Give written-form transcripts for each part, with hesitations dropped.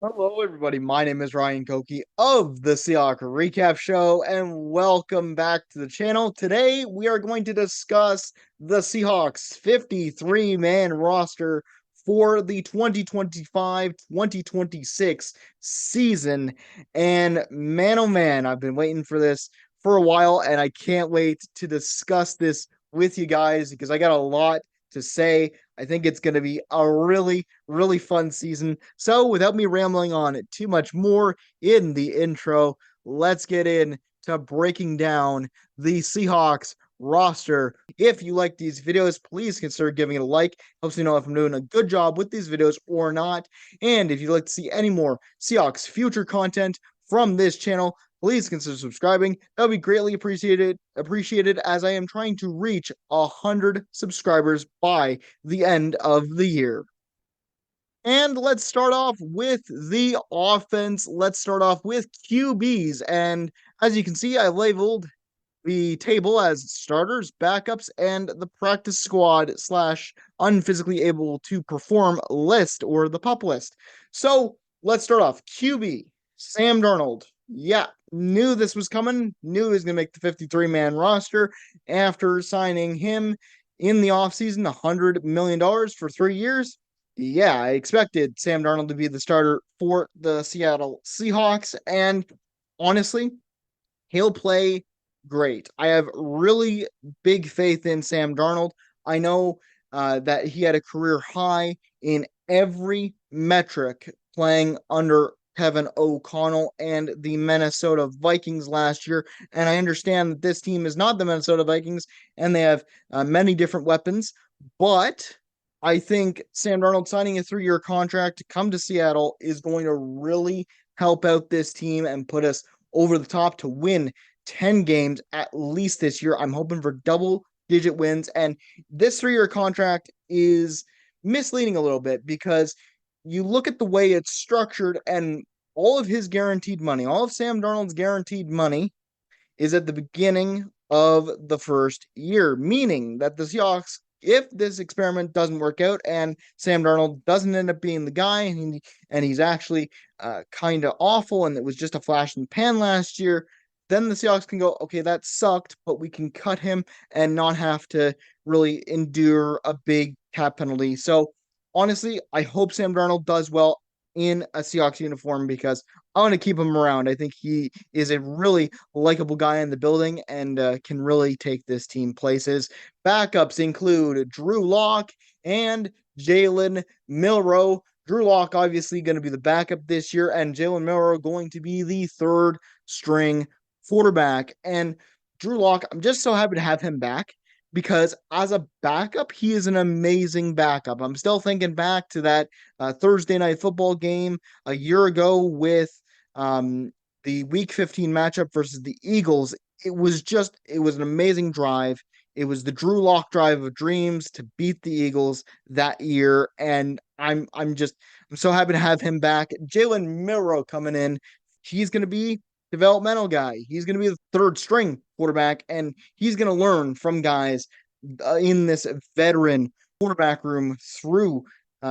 Hello, everybody. My name is Ryan Koki of the Seahawk Recap Show, and welcome back to the channel. Today, we are going to discuss the Seahawks 53-man roster for the 2025-2026 season. And man, oh man, I've been waiting for this for a while, and I can't wait to discuss this with you guys because I got a lot to say. I think it's going to be a really fun season. So, without me rambling on too much more in the intro, let's get into breaking down the Seahawks roster. If you like these videos, please consider giving it a like. Helps me know if I'm doing a good job with these videos or not. And if you'd like to see any more Seahawks future content from this channel, please consider subscribing. That would be greatly appreciated as I am trying to reach 100 subscribers by the end of the year. And let's start off with the offense. Let's start off with QBs. And as you can see, I labeled the table as starters, backups, and the practice squad slash unphysically able to perform list or the pup list. So let's start off. QB, Sam Darnold. Yeah, knew this was coming, knew he was going to make the 53-man roster after signing him in the offseason, $100 million for 3 years. Yeah, I expected Sam Darnold to be the starter for the Seattle Seahawks, and honestly, he'll play great. I have really big faith in Sam Darnold. I know that he had a career high in every metric playing under Kevin O'Connell and the Minnesota Vikings last year. And I understand that this team is not the Minnesota Vikings and they have many different weapons, but I think Sam Darnold signing a 3-year contract to come to Seattle is going to really help out this team and put us over the top to win 10 games at least this year. I'm hoping for double-digit wins. And this 3-year contract is misleading a little bit because you look at the way it's structured and all of his guaranteed money, all of Sam Darnold's guaranteed money is at the beginning of the first year, meaning that the Seahawks, if this experiment doesn't work out and Sam Darnold doesn't end up being the guy and he's actually kind of awful and it was just a flash in the pan last year, then the Seahawks can go, okay, that sucked, but we can cut him and not have to really endure a big cap penalty. So honestly, I hope Sam Darnold does well in a Seahawks uniform because I want to keep him around. I think he is a really likable guy in the building and can really take this team places. Backups include Drew Lock and Jalen Milroe. Drew Lock obviously going to be the backup this year, and Jalen Milroe going to be the third string quarterback. And Drew Lock, I'm just so happy to have him back because as a backup, he is an amazing backup. I'm still thinking back to that Thursday night football game a year ago with the Week 15 matchup versus the Eagles. It was an amazing drive. It was the Drew Lock drive of dreams to beat the Eagles that year, and I'm so happy to have him back. Jalen Milroe coming in, he's going to be developmental guy. He's going to be the third string quarterback, and he's going to learn from guys in this veteran quarterback room through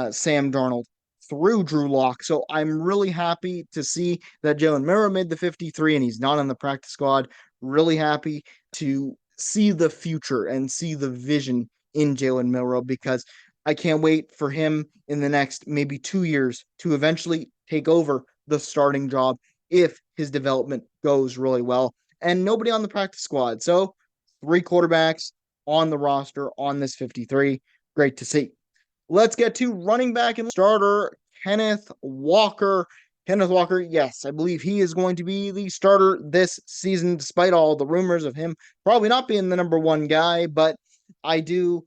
Sam Darnold, through Drew Lock. So I'm really happy to see that Jalen Milroe made the 53 and he's not on the practice squad. Really happy to see the future and see the vision in Jalen Milroe because I can't wait for him in the next maybe 2 years to eventually take over the starting job if his development goes really well. And nobody on the practice squad. So 3 quarterbacks on the roster on this 53. Great to see. Let's get to running back and starter Kenneth Walker. Kenneth Walker, yes, I believe he is going to be the starter this season, despite all the rumors of him probably not being the number one guy. But I do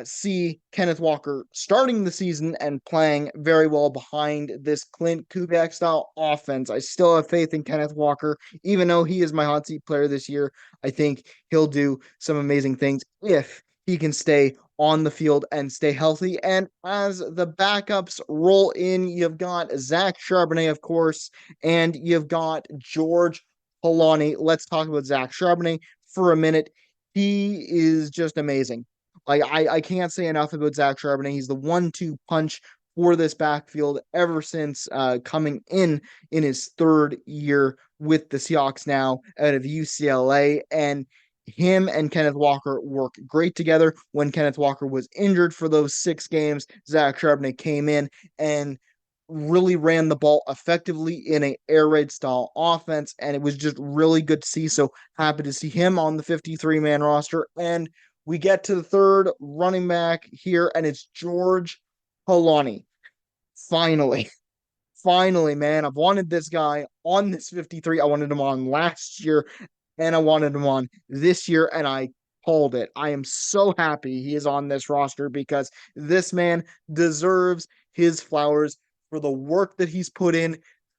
see Kenneth Walker starting the season and playing very well behind this Clint Kubiak style offense. I still have faith in Kenneth Walker, even though he is my hot seat player this year. I think he'll do some amazing things if he can stay on the field and stay healthy. And as the backups roll in, you've got Zach Charbonnet, of course, and you've got George Holani. Let's talk about Zach Charbonnet for a minute. He is just amazing. Like I can't say enough about Zach Charbonnet. He's the 1-2 punch for this backfield ever since coming in his third year with the Seahawks now out of UCLA. And him and Kenneth Walker work great together. When Kenneth Walker was injured for those 6 games, Zach Charbonnet came in and really ran the ball effectively in a air raid style offense, and it was just really good to see. So happy to see him on the 53-man roster. And we get to the third running back here, and it's George Holani. Finally, finally, man, I've wanted this guy on this 53. I wanted him on last year, and I wanted him on this year, and I called it. I am so happy he is on this roster because this man deserves his flowers for the work that he's put in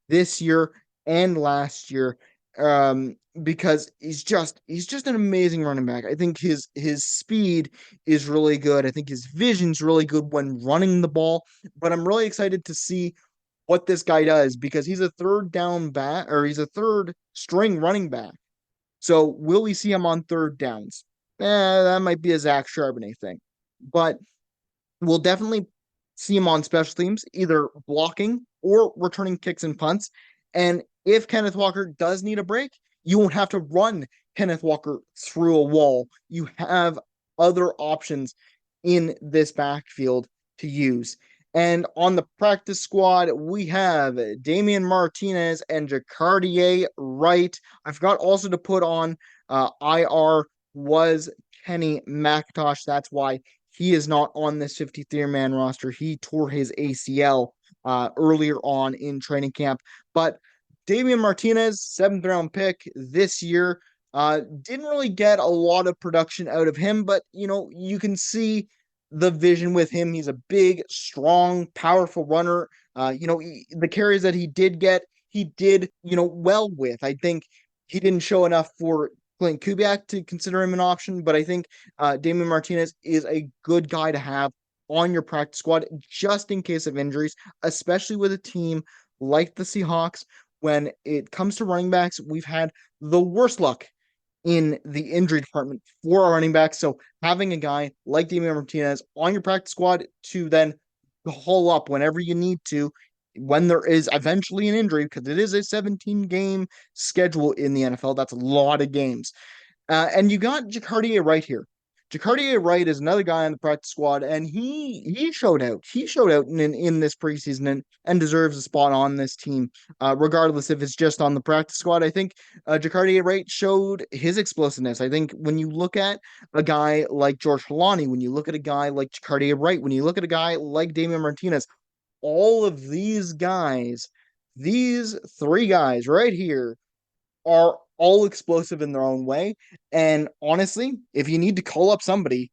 this year and last year. Because he's just an amazing running back. I think his speed is really good. I think his vision's really good when running the ball. But I'm really excited to see what this guy does because he's a third down back or he's a third string running back. So will we see him on third downs? That might be a Zach Charbonnet thing, but we'll definitely see him on special teams, either blocking or returning kicks and punts. And if Kenneth Walker does need a break, you won't have to run Kenneth Walker through a wall. You have other options in this backfield to use. And on the practice squad, we have Damian Martinez and Jacardier Wright. I forgot also to put on IR was Kenny McIntosh. That's why he is not on this 53-man roster. He tore his ACL earlier on in training camp. But Damian Martinez, 7th-round pick this year, didn't really get a lot of production out of him, but, you can see the vision with him. He's a big, strong, powerful runner. The carries that he did get, he did, well with. I think he didn't show enough for Clint Kubiak to consider him an option, but I think Damian Martinez is a good guy to have on your practice squad just in case of injuries, especially with a team like the Seahawks. When it comes to running backs, we've had the worst luck in the injury department for our running backs. So having a guy like Damian Martinez on your practice squad to then haul up whenever you need to, when there is eventually an injury, because it is a 17-game schedule in the NFL. That's a lot of games. And you got Jacardier Wright here. Jacardier Wright is another guy on the practice squad, and he showed out. He showed out in this preseason and deserves a spot on this team, regardless if it's just on the practice squad. I think Jacardier Wright showed his explosiveness. I think when you look at a guy like George Holani, when you look at a guy like Jacardier Wright, when you look at a guy like Damian Martinez, all of these guys, these 3 guys right here, are all explosive in their own way. And honestly, if you need to call up somebody,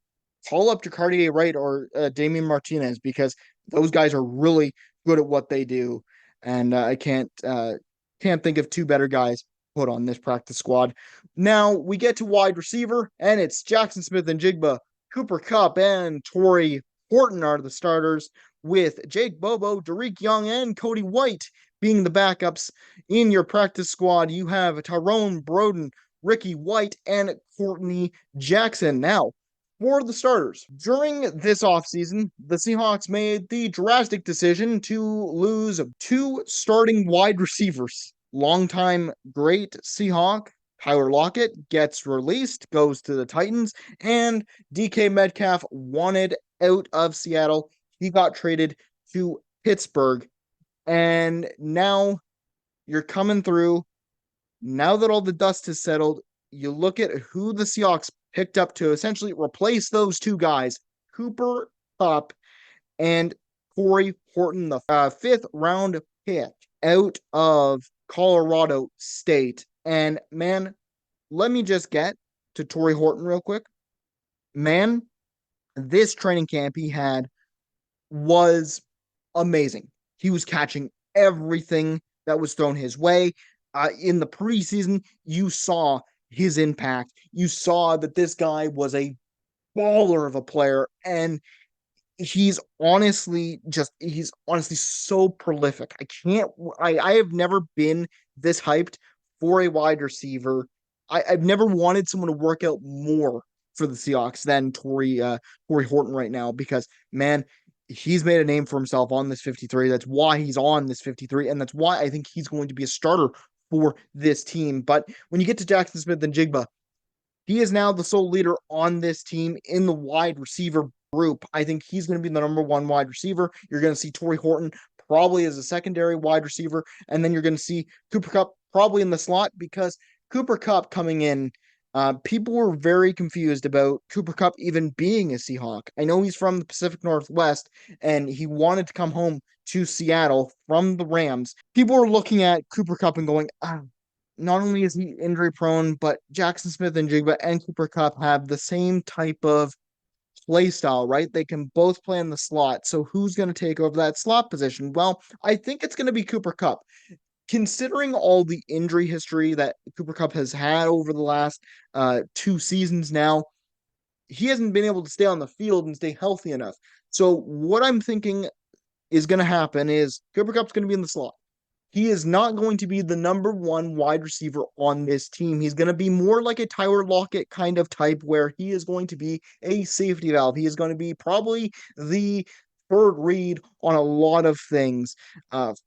call up Jacardier Wright or Damian Martinez because those guys are really good at what they do. And I can't think of 2 better guys put on this practice squad. Now we get to wide receiver, and it's Jackson Smith and Jigba, Cooper Kupp, and Torrey Horton are the starters, with Jake Bobo, Derek Young, and Cody White being the backups. In your practice squad, you have Tyrone Broden, Ricky White, and Courtney Jackson. Now, for the starters, during this offseason, the Seahawks made the drastic decision to lose 2 starting wide receivers. Longtime great Seahawk Tyler Lockett gets released, goes to the Titans, and DK Metcalf wanted out of Seattle. He got traded to Pittsburgh. And now you're coming through. Now that all the dust has settled, you look at who the Seahawks picked up to essentially replace those 2 guys, Cooper Kupp and Corey Horton, the 5th-round pick out of Colorado State. And man, let me just get to Torrey Horton real quick. Man, this training camp he had was amazing. He was catching everything that was thrown his way. In the preseason, you saw his impact. You saw that this guy was a baller of a player, and he's honestly so prolific. I have never been this hyped for a wide receiver. I've never wanted someone to work out more for the Seahawks than Torrey Horton right now, because man, he's made a name for himself on this 53. That's why he's on this 53, and that's why I think he's going to be a starter for this team. But when you get to Jackson Smith and Jigba, he is now the sole leader on this team in the wide receiver group. I think he's going to be the number one wide receiver. You're going to see Torrey Horton probably as a secondary wide receiver, and then you're going to see Cooper Kupp probably in the slot because Cooper Kupp coming in. People were very confused about Cooper Kupp even being a Seahawk. I know he's from the Pacific Northwest and he wanted to come home to Seattle from the Rams. People were looking at Cooper Kupp and going, not only is he injury prone, but Jackson Smith and Jigba and Cooper Kupp have the same type of play style, right? They can both play in the slot. So who's going to take over that slot position? Well, I think it's going to be Cooper Kupp. Considering all the injury history that Cooper Kupp has had over the last 2 seasons now, he hasn't been able to stay on the field and stay healthy enough. So what I'm thinking is going to happen is Cooper Kupp's going to be in the slot. He is not going to be the number one wide receiver on this team. He's going to be more like a Tyler Lockett kind of type where he is going to be a safety valve. He is going to be probably the third read on a lot of things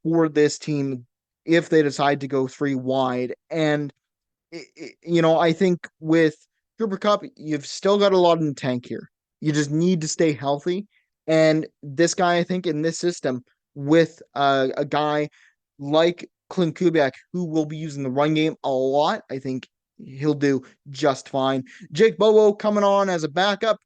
for this team if they decide to go three wide. And, I think with Cooper Kupp, you've still got a lot in the tank here. You just need to stay healthy. And this guy, I think, in this system with a guy like Clint Kubiak, who will be using the run game a lot, I think he'll do just fine. Jake Bobo coming on as a backup,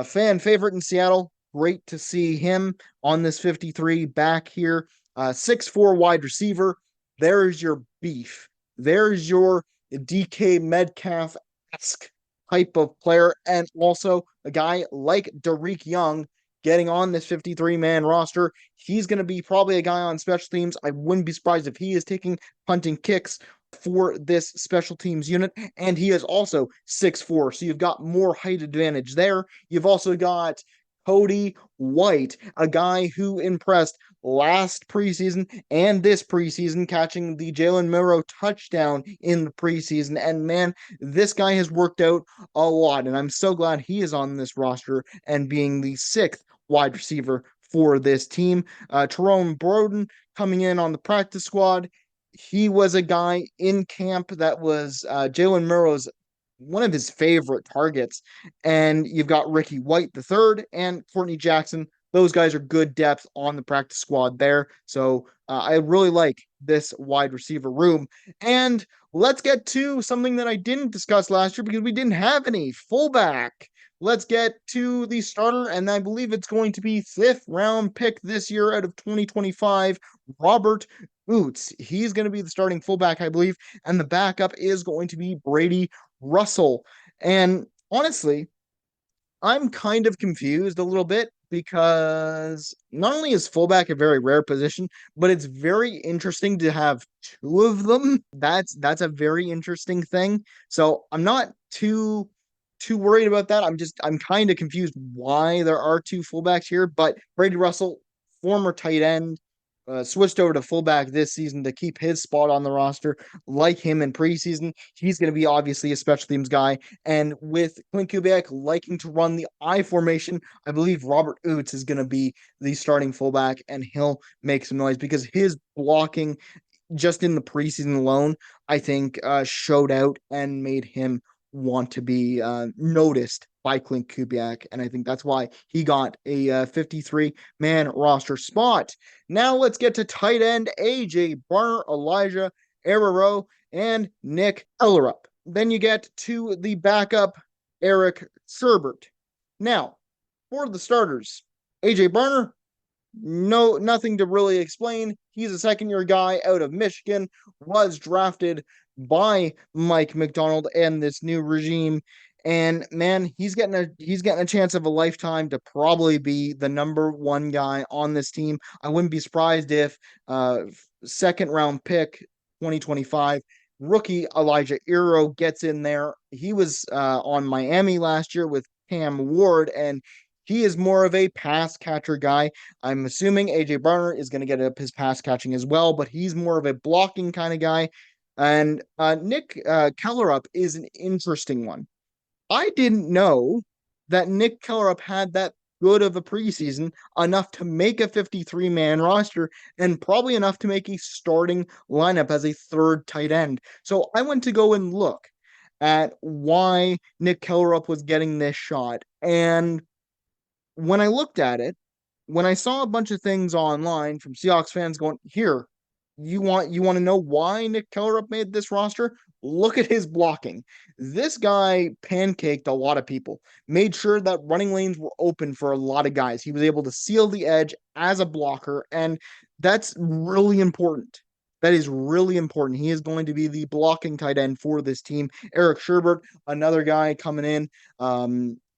fan favorite in Seattle. Great to see him on this 53 back here. 6'4" wide receiver. There's your beef. There's your DK Metcalf-esque type of player. And also a guy like Derek Young getting on this 53-man roster. He's going to be probably a guy on special teams. I wouldn't be surprised if he is taking punting kicks for this special teams unit. And he is also 6'4", so you've got more height advantage there. You've also got Cody White, a guy who impressed last preseason and this preseason, catching the Jalen Milroe touchdown in the preseason. And man, this guy has worked out a lot, and I'm so glad he is on this roster and being the sixth wide receiver for this team. Tyrone Broden coming in on the practice squad. He was a guy in camp that was Jalen Milroe's one of his favorite targets. And you've got Ricky White the third and Courtney Jackson. Those guys are good depth on the practice squad there. So I really like this wide receiver room. And let's get to something that I didn't discuss last year because we didn't have any fullback. Let's get to the starter, and I believe it's going to be 5th round pick this year out of 2025, Robert Oots. He's going to be the starting fullback, I believe, and the backup is going to be Brady Russell. And honestly, I'm kind of confused a little bit because not only is fullback a very rare position, but it's very interesting to have two of them. That's a very interesting thing. So I'm not too worried about that. I'm kind of confused why there are two fullbacks here, but Brady Russell, former tight end, switched over to fullback this season to keep his spot on the roster. Like him in preseason, he's going to be obviously a special teams guy. And with Clint Kubiak liking to run the I formation, I believe Robert Oots is going to be the starting fullback, and he'll make some noise because his blocking just in the preseason alone, I think, showed out and made him want to be noticed by Clint Kubiak. And I think that's why he got a 53-man roster spot. Now let's get to tight end AJ Barner, Elijah Araro, and Nick Ellerup. Then you get to the backup, Eric Sherbert. Now, for the starters, AJ Barner, nothing to really explain. He's a second-year guy out of Michigan, was drafted by Mike McDonald and this new regime. And man, he's getting a chance of a lifetime to probably be the number one guy on this team. I wouldn't be surprised if second round pick 2025 rookie Elijah Iro gets in there. He was on Miami last year with Cam Ward, and he is more of a pass catcher guy. I'm assuming AJ Barner is going to get up his pass catching as well, but he's more of a blocking kind of guy. And Nick Kellerup is an interesting one. I didn't know that Nick Kellerup had that good of a preseason, enough to make a 53-man roster, and probably enough to make a starting lineup as a third tight end. So I went to go and look at why Nick Kellerup was getting this shot. And when I looked at it, when I saw a bunch of things online from Seahawks fans going, here, you want to know why Nick Kellerup made this roster? Look at his blocking. This guy pancaked a lot of people, made sure that running lanes were open for a lot of guys. He was able to seal the edge as a blocker, and that's really important. That is really important. He is going to be the blocking tight end for this team. Eric Sherbert, another guy coming in,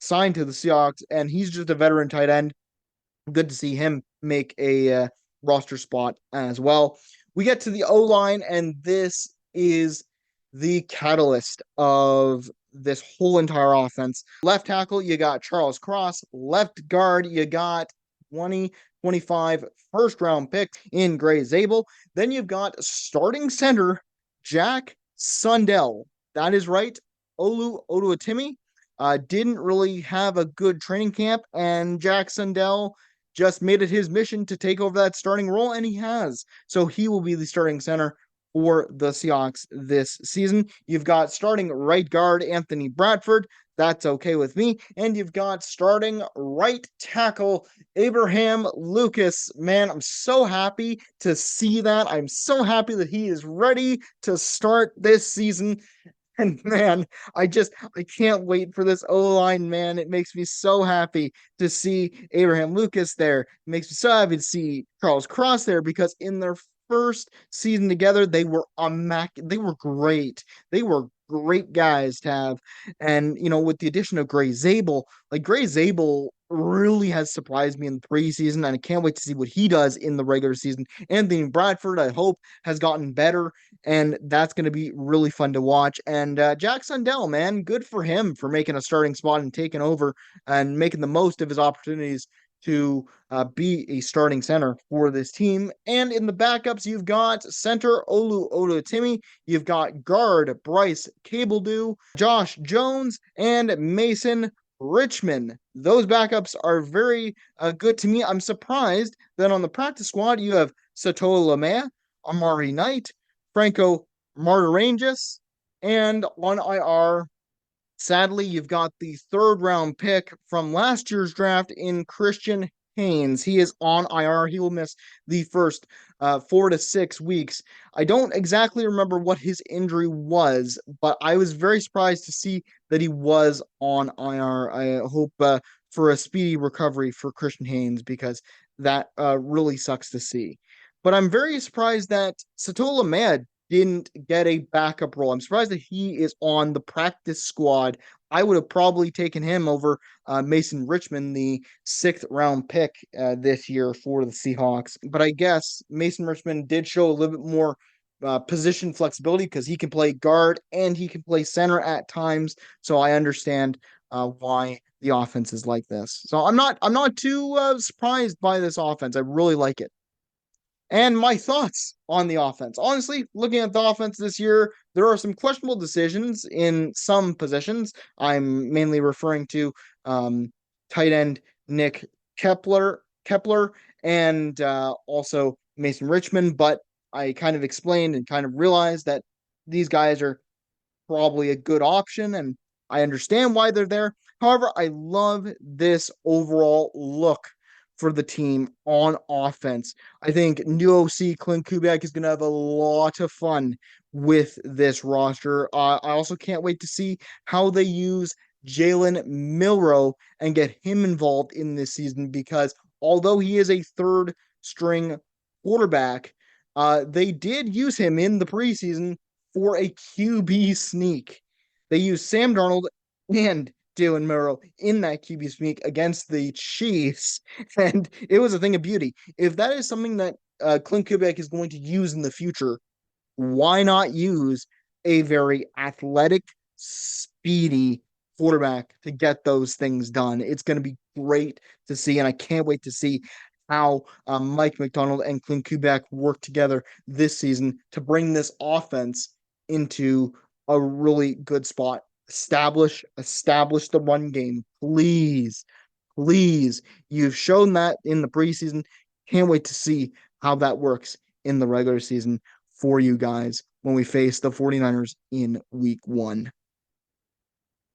signed to the Seahawks, and he's just a veteran tight end. Good to see him make a roster spot as well. We get to the O line, and this is the catalyst of this whole entire offense. Left tackle, you got Charles Cross. Left guard, you got 2025 first round pick in Gray Zabel. Then you've got starting center Jack Sundell. That is right. Olu Oduatimi didn't really have a good training camp, and Jack Sundell just made it his mission to take over that starting role, and he has. So he will be the starting center for the Seahawks this season. You've got starting right guard Anthony Bradford. That's okay with me. And you've got starting right tackle Abraham Lucas. Man, I'm so happy to see that. I'm so happy that he is ready to start this season. And man, I can't wait for this O-line, man. It makes me so happy to see Abraham Lucas there. It makes me so happy to see Charles Cross there, because in their first season together, they were they were great. They were great guys to have. And with the addition of Gray Zabel, like Gray Zabel really has surprised me in the preseason, and I can't wait to see what he does in the regular season. Anthony Bradford, I hope, has gotten better, and that's going to be really fun to watch. And Jack Sundell, man, good for him for making a starting spot and taking over and making the most of his opportunities to be a starting center for this team. And in the backups, you've got center Olu Olatimi, you've got guard Bryce Cabledew, Josh Jones, and Mason Richmond. Those backups are very good to me. I'm surprised that on the practice squad, you have Satola Lamea, Amari Knight, Franco Martirangis, and on IR, sadly, you've got the third round pick from last year's draft in Christian Haynes. He is on IR. He will miss the first 4 to 6 weeks. I don't exactly remember what his injury was, but I was very surprised to see that he was on IR. I hope for a speedy recovery for Christian Haynes, because that really sucks to see. But I'm very surprised that Satola Med didn't get a backup role. I'm surprised that he is on the practice squad. I would have probably taken him over Mason Richmond, the 6th-round pick this year for the Seahawks. But I guess Mason Richmond did show a little bit more position flexibility, because he can play guard and he can play center at times. So I understand why the offense is like this. So I'm not too surprised by this offense. I really like it. And my thoughts on the offense. Honestly, looking at the offense this year, there are some questionable decisions in some positions. I'm mainly referring to tight end Nick Kepler, and also Mason Richmond. But I kind of explained and kind of realized that these guys are probably a good option, and I understand why they're there. However, I love this overall look for the team on offense. I think new OC Clint Kubiak is going to have a lot of fun with this roster. I also can't wait to see how they use Jalen Milrow and get him involved in this season, because although he is a third string quarterback, they did use him in the preseason for a QB sneak. They used Sam Darnold and Jalen Milrow in that QB sneak against the Chiefs, and it was a thing of beauty. If that is something that Clint Kubiak is going to use in the future, why not use a very athletic, speedy quarterback to get those things done? It's going to be great to see, and I can't wait to see how Mike McDonald and Clint Kubiak work together this season to bring this offense into a really good spot. Establish the run game, please. Please. You've shown that in the preseason. Can't wait to see how that works in the regular season for you guys when we face the 49ers in week one.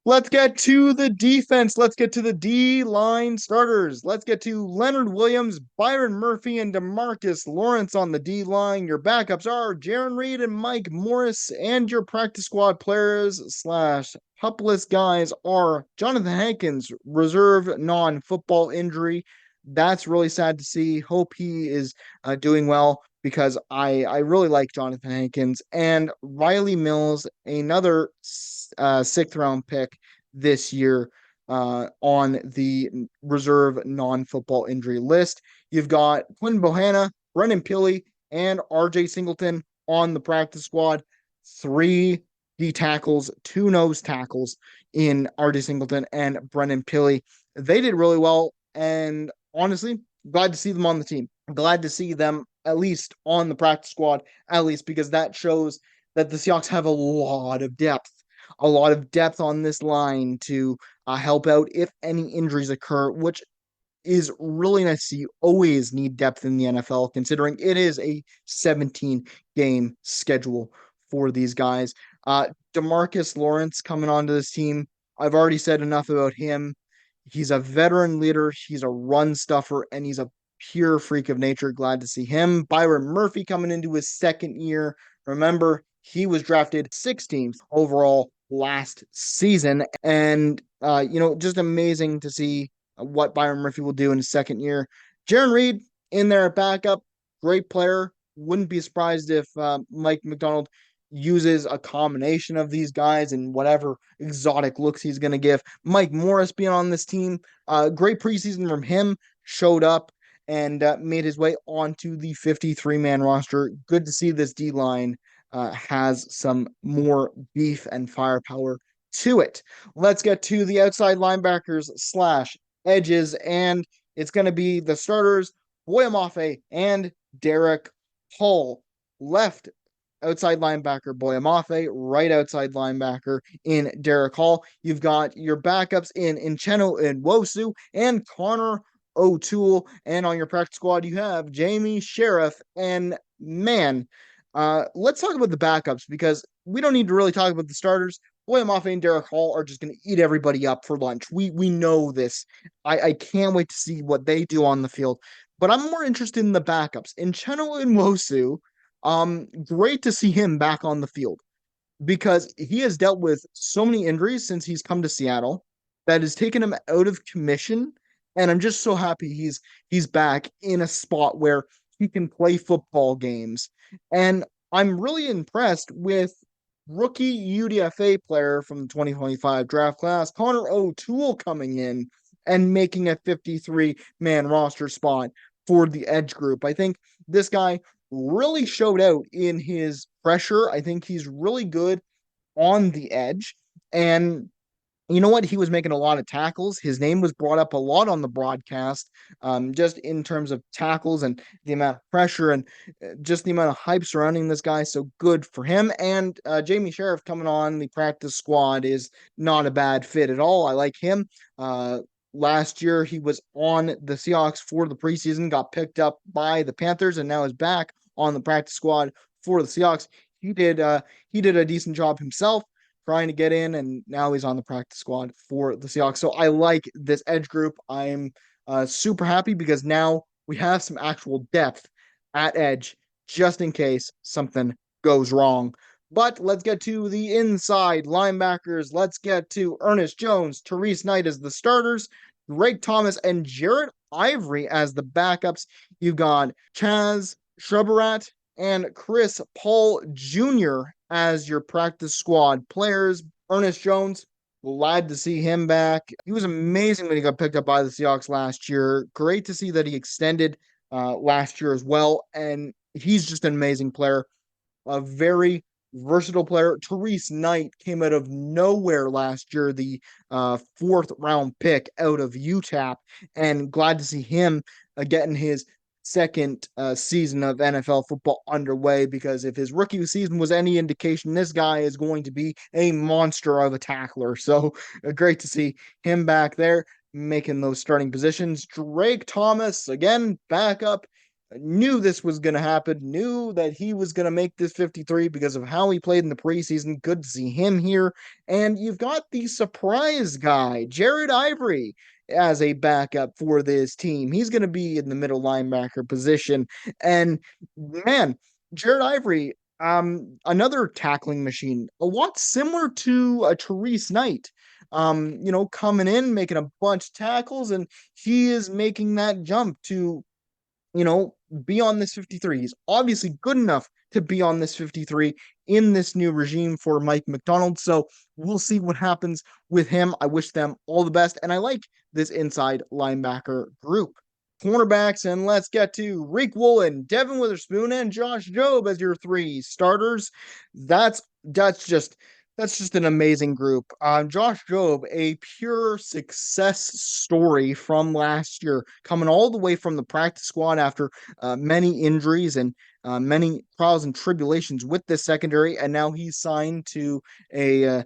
Let's get to the defense. Let's get to the D line starters. Let's get to Leonard Williams, Byron Murphy, and Demarcus Lawrence on the D line. Your backups are Jaron Reed and Mike Morris, and your practice squad players slash pupless guys are Jonathan Hankins, reserve non-football injury. That's really sad to see. Hope he is doing well because I really like Jonathan Hankins and Riley Mills, another sixth round pick this year on the reserve non-football injury list. You've got Quinn Bohanna, Brennan Pilley, and RJ Singleton on the practice squad. Three D tackles, two nose tackles in RJ Singleton and Brennan Pilley. They did really well, and honestly, glad to see them on the team. Glad to see them at least on the practice squad, at least because that shows that the Seahawks have a lot of depth on this line to help out if any injuries occur, which is really nice to see. You always need depth in the NFL, considering it is a 17 game schedule for these guys. Demarcus Lawrence coming onto this team. I've already said enough about him. He's a veteran leader, he's a run stuffer, and he's a pure freak of nature. Glad to see him. Byron Murphy coming into his second year. Remember, he was drafted 16th overall last season. And, just amazing to see what Byron Murphy will do in his second year. Jaron Reed in there at backup, great player. Wouldn't be surprised if Mike McDonald uses a combination of these guys and whatever exotic looks he's going to give. Mike Morris being on this team, great preseason from him, showed up and made his way onto the 53-man roster. Good to see this D-line has some more beef and firepower to it. Let's get to the outside linebackers slash edges, and it's going to be the starters, Boye Mafe and Derek Hall. Left outside linebacker Boye Mafe, right outside linebacker in Derek Hall. You've got your backups in Uchenna Nwosu and Connor O'Toole. And on your practice squad, you have Jamie Sheriff. And man, let's talk about the backups because we don't need to really talk about the starters. Boye Mafe and Derek Hall are just going to eat everybody up for lunch. We know this. I can't wait to see what they do on the field. But I'm more interested in the backups. Uchenna Nwosu, great to see him back on the field because he has dealt with so many injuries since he's come to Seattle that has taken him out of commission. And I'm just so happy he's back in a spot where he can play football games. And I'm really impressed with rookie UDFA player from the 2025 draft class, Connor O'Toole, coming in and making a 53-man roster spot for the edge group. I think this guy really showed out in his pressure. I think he's really good on the edge. And you know what? He was making a lot of tackles. His name was brought up a lot on the broadcast, just in terms of tackles and the amount of pressure and just the amount of hype surrounding this guy. So good for him. And Jamie Sheriff coming on the practice squad is not a bad fit at all. I like him. Last year, he was on the Seahawks for the preseason, got picked up by the Panthers, and now is back on the practice squad for the Seahawks. He did a decent job himself trying to get in, and now he's on the practice squad for the Seahawks. So I like this edge group. I'm super happy because now we have some actual depth at edge just in case something goes wrong. But let's get to the inside linebackers. Let's get to Ernest Jones, Therese Knight as the starters, Greg Thomas and Jarrett Ivory as the backups. You've got Chaz Shrubberat and Chris Paul Jr. as your practice squad players. Ernest Jones, glad to see him back. He was amazing when he got picked up by the Seahawks last year. Great to see that he extended last year as well. And he's just an amazing player, a very versatile player. Therese Knight came out of nowhere last year, the fourth round pick out of UTAP, and glad to see him getting his second season of NFL football underway, because if his rookie season was any indication, this guy is going to be a monster of a tackler. So great to see him back there. making those starting positions. Drake Thomas, again, backup. Knew this was going to happen, knew that he was going to make this 53 because of how he played in the preseason. Good to see him here. And you've got the surprise guy, Jared Ivory, as a backup for this team. He's going to be in the middle linebacker position. And man, Jared Ivory, another tackling machine, a lot similar to a Therese Knight. Coming in, making a bunch of tackles, and he is making that jump to be on this 53. He's obviously good enough to be on this 53 in this new regime for Mike Macdonald. So we'll see what happens with him. I wish them all the best. And I like this inside linebacker group. Cornerbacks, and let's get to Reek Woolen, Devin Witherspoon, and Josh Jobe as your three starters. That's just an amazing group. Josh Jobe, a pure success story from last year, coming all the way from the practice squad after many injuries and many trials and tribulations with this secondary, and now he's signed to a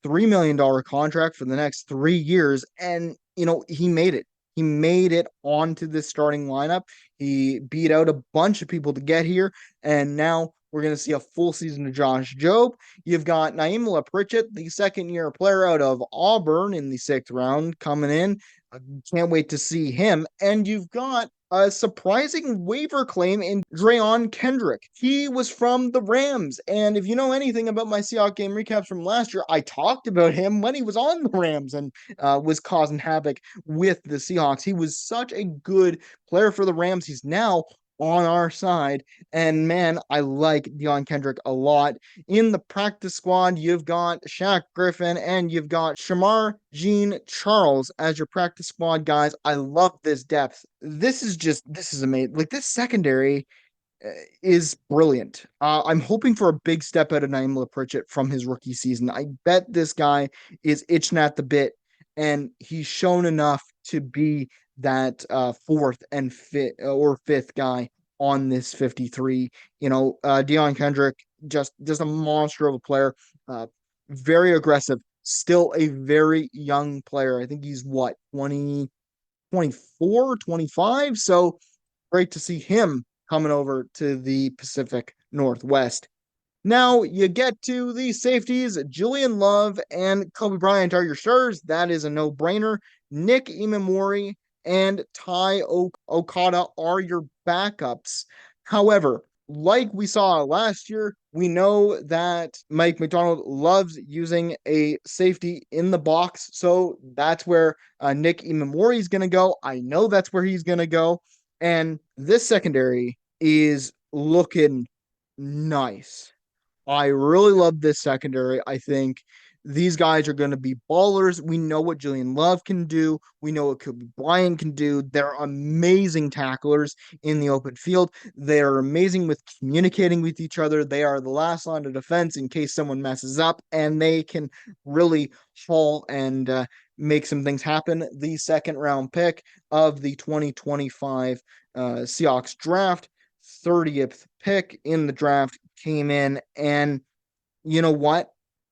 $3 million contract for the next 3 years, and he made it. He made it onto this starting lineup. He beat out a bunch of people to get here, and now we're going to see a full season of Josh Jobe. You've got Naimula Pritchett, the second-year player out of Auburn in the 6th round, coming in. I can't wait to see him. And you've got a surprising waiver claim in Drayon Kendrick. He was from the Rams. And if you know anything about my Seahawk game recaps from last year, I talked about him when he was on the Rams and was causing havoc with the Seahawks. He was such a good player for the Rams. He's now on our side. And man, I like Deion Kendrick a lot. In the practice squad, you've got Shaq Griffin and you've got Shamar Jean Charles as your practice squad guys. I love this depth. This is amazing. Like, this secondary is brilliant. I'm hoping for a big step out of Naimula Pritchett from his rookie season. I bet this guy is itching at the bit, and he's shown enough to be that fourth and fifth guy on this 53. Deion Kendrick, just a monster of a player, very aggressive, still a very young player. I think he's 24, 25. So great to see him coming over to the Pacific Northwest. Now you get to the safeties. Julian Love and Kobe Bryant are your starters. That is a no-brainer. Nick Imamori and Ty Okada are your backups. However, like we saw last year, we know that Mike Macdonald loves using a safety in the box. So that's where Nick Imamori is going to go. I know that's where he's going to go. And this secondary is looking nice. I really love this secondary. I think these guys are going to be ballers. We know what Julian Love can do. We know what Kobe Bryant can do. They're amazing tacklers in the open field. They are amazing with communicating with each other. They are the last line of defense in case someone messes up, and they can really haul and make some things happen. The 2nd-round pick of the 2025 Seahawks draft, 30th pick in the draft, came in, and you know what?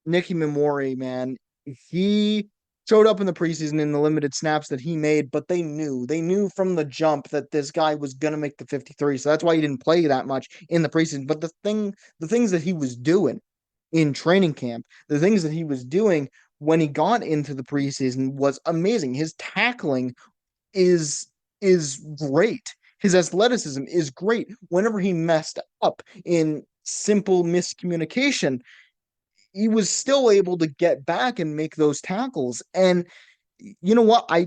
Nicky Memori, man, he showed up in the preseason in the limited snaps that he made, but they knew from the jump that this guy was going to make the 53. So that's why he didn't play that much in the preseason. But the things that he was doing in training camp, the things that he was doing when he got into the preseason was amazing. His tackling is great. His athleticism is great. Whenever he messed up in simple miscommunication, he was still able to get back and make those tackles. And you know what? I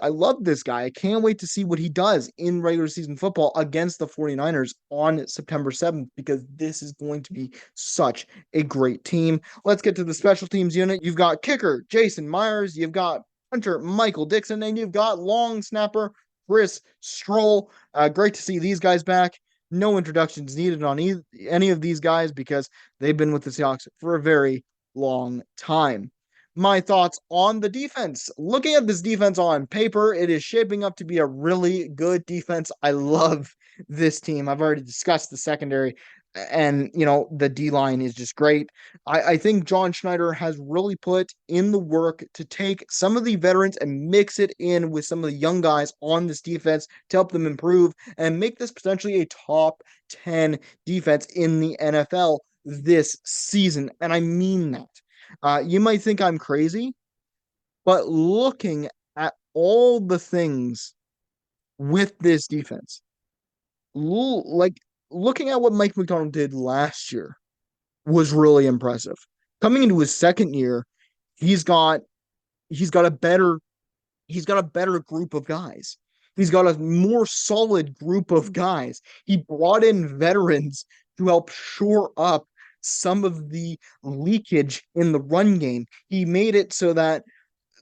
love this guy. I can't wait to see what he does in regular season football against the 49ers on September 7th, because this is going to be such a great team. Let's get to the special teams unit. You've got kicker Jason Myers, you've got punter Michael Dixon, and you've got long snapper Chris Stroll. Great to see these guys back. No introductions needed on any of these guys because they've been with the Seahawks for a very long time. My thoughts on the defense. Looking at this defense on paper, it is shaping up to be a really good defense. I love this team. I've already discussed the secondary. and the D line is just great. I think John Schneider has really put in the work to take some of the veterans and mix it in with some of the young guys on this defense to help them improve and make this potentially a top 10 defense in the NFL this season. And I mean that. You might think I'm crazy, but looking at all the things with this defense, like looking at what Mike McDonald did last year was really impressive. Coming into his second year, he's got he's got a better he's got a better group of guys. He's got a more solid group of guys. He brought in veterans to help shore up some of the leakage in the run game. He made it so that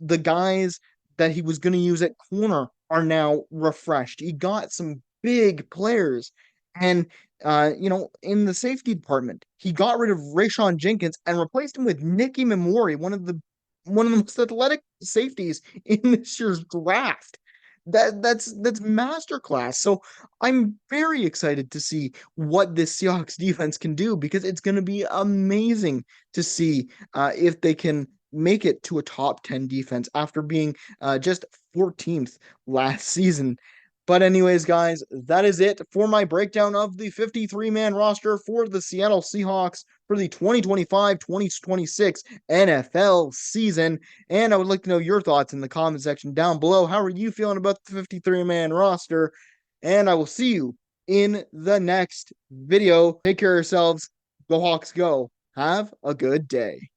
the guys that he was going to use at corner are now refreshed. He got some big players. And in the safety department, he got rid of Rayshawn Jenkins and replaced him with Nicky Memori, one of the most athletic safeties in this year's draft. That's masterclass. So I'm very excited to see what this Seahawks defense can do because it's going to be amazing to see if they can make it to a top 10 defense after being just 14th last season. But anyways, guys, that is it for my breakdown of the 53-man roster for the Seattle Seahawks for the 2025-2026 NFL season. And I would like to know your thoughts in the comment section down below. How are you feeling about the 53-man roster? And I will see you in the next video. Take care of yourselves. Go Hawks, go. Have a good day.